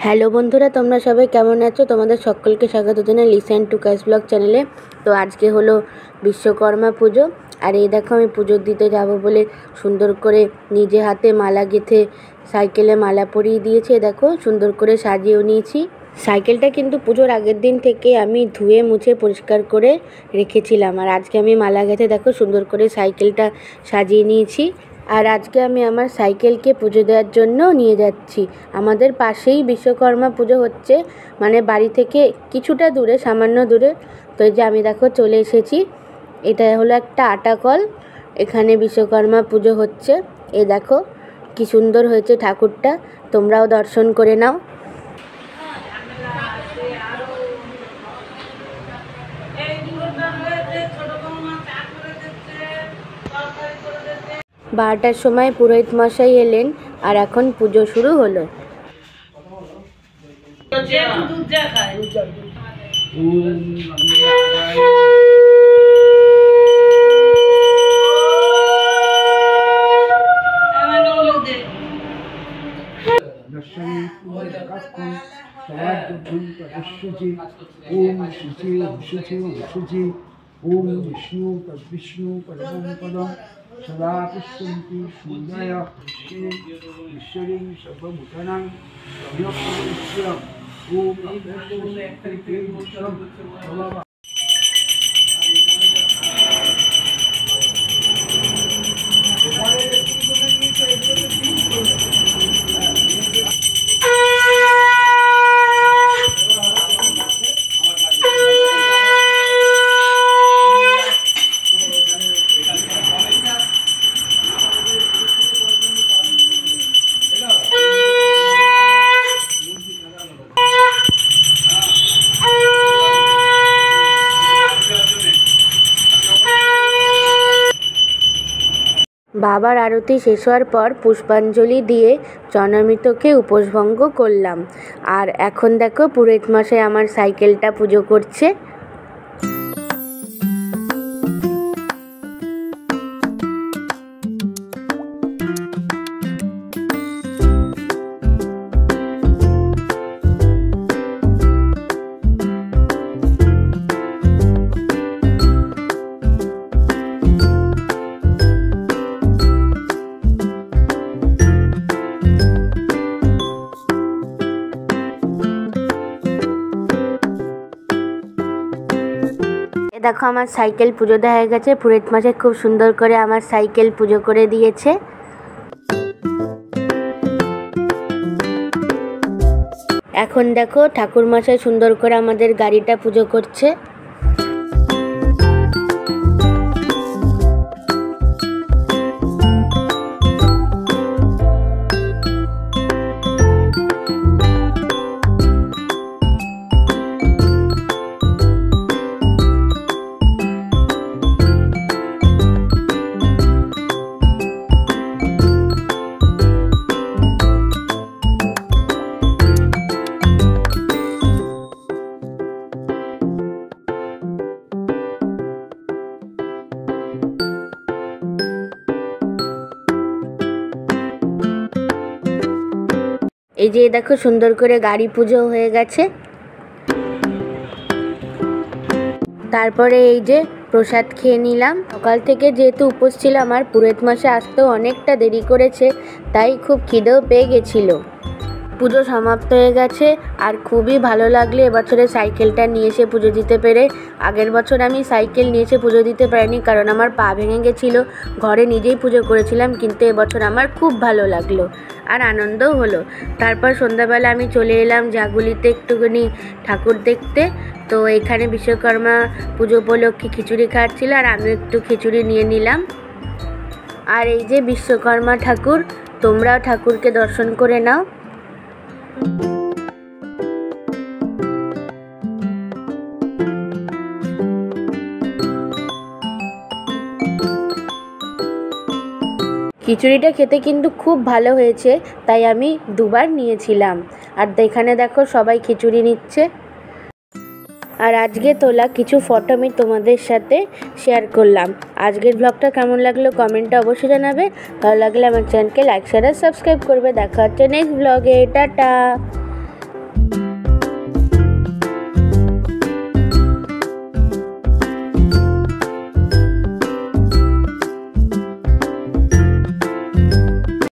Hello বন্ধুরা, তোমরা সবাই কেমন আছো? তোমাদের সকলকে স্বাগত জানাই লিসেন টু কাজ ব্লগ চ্যানেলে। তো আজকে হলো বিশ্বকর্মা পুজো, আর এই দেখো আমি পুজো দিতে যাব বলে সুন্দর করে নিজে হাতে মালা গেঁথে সাইকেলে মালা পরিয়ে দিয়েছে। দেখো সুন্দর করে সাজিয়েও নিয়েছি। সাইকেলটা কিন্তু পুজোর আগের দিন থেকে আমি ধুয়ে মুছে পরিষ্কার করে রেখেছিলাম, আর আজকে আমি মালা গেঁথে দেখো সুন্দর করে সাইকেলটা সাজিয়ে নিয়েছি। আর আজকে আমি আমার সাইকেলকে পুজো দেওয়ার জন্য নিয়ে যাচ্ছি। আমাদের পাশেই বিশ্বকর্মা পুজো হচ্ছে, মানে বাড়ি থেকে কিছুটা দূরে, সামান্য দূরে। তো এই যে আমি দেখো চলে এসেছি। এটা হলো একটা আটা কল, এখানে বিশ্বকর্মা পুজো হচ্ছে। এই দেখো কি সুন্দর হয়েছে ঠাকুরটা, তোমরাও দর্শন করে নাও। বারোটার সময় পুরোহিত মশাই এলেন, আর এখন পুজো শুরু হলো। ओम विष्णु तद्विष्णु परमं पदं सदा तिष्ठन्ति सूर्याय ईश्वरीं सर्वभूतानां सर्वप्रभुष्यं ओम বাবার আরতি শেষ হওয়ার পর পুষ্পাঞ্জলি দিয়ে জনমৃতকে উপোসভঙ্গ করলাম। আর এখন দেখো পুরোহিত মশাই আমার সাইকেলটা পুজো করছে। দেখো আমার সাইকেল পুজো দেওয়া হয়ে গেছে। পুরোহিত মশাই খুব সুন্দর করে আমার সাইকেল পুজো করে দিয়েছে। এখন দেখো ঠাকুর মশাই সুন্দর করে আমাদের গাড়িটা পুজো করছে। এই যে দেখো সুন্দর করে গাড়ি পুজো হয়ে গেছে। তারপরে এই যে প্রসাদ খেয়ে নিলাম। সকাল থেকে যেহেতু উপোস ছিল আমার, পুরোহিত মশাই আসতেও অনেকটা দেরি করেছে, তাই খুব খিদেও পেয়ে গেছিলো। পুজো সমাপ্ত হয়ে গেছে, আর খুবই ভালো লাগলো এবছরে সাইকেলটা নিয়ে এসে পুজো দিতে পেরে। আগের বছর আমি সাইকেল নিয়ে এসে পুজো দিতে পারিনি, কারণ আমার পা ভেঙে গেছিলো। ঘরে নিজেই পুজো করেছিলাম, কিন্তু এবছর আমার খুব ভালো লাগলো আর আনন্দও হলো। তারপর সন্ধ্যাবেলা আমি চলে এলাম জাগুলিতে একটুখানি ঠাকুর দেখতে। তো এখানে বিশ্বকর্মা পুজো উপলক্ষে খিচুড়ি খাচ্ছিল, আর আমি একটু খিচুড়ি নিয়ে নিলাম। আর এই যে বিশ্বকর্মা ঠাকুর, তোমরাও ঠাকুরকে দর্শন করে নাও। খিচুড়িটা খেতে কিন্তু খুব ভালো হয়েছে, তাই আমি দুবার নিয়েছিলাম। আর এখানে দেখো সবাই খিচুড়ি নিচ্ছে। আর আজকে তোলা কিছু ফটো আমি তোমাদের সাথে শেয়ার করলাম। আজকের ব্লগটা কেমন লাগলো কমেন্টে অবশ্যই জানাবে। ভালো লাগলে আমার চ্যানেলকে লাইক শেয়ার আর সাবস্ক্রাইব করবে। দেখা হচ্ছে নেক্সট ব্লগে। টাটা। নমঃ।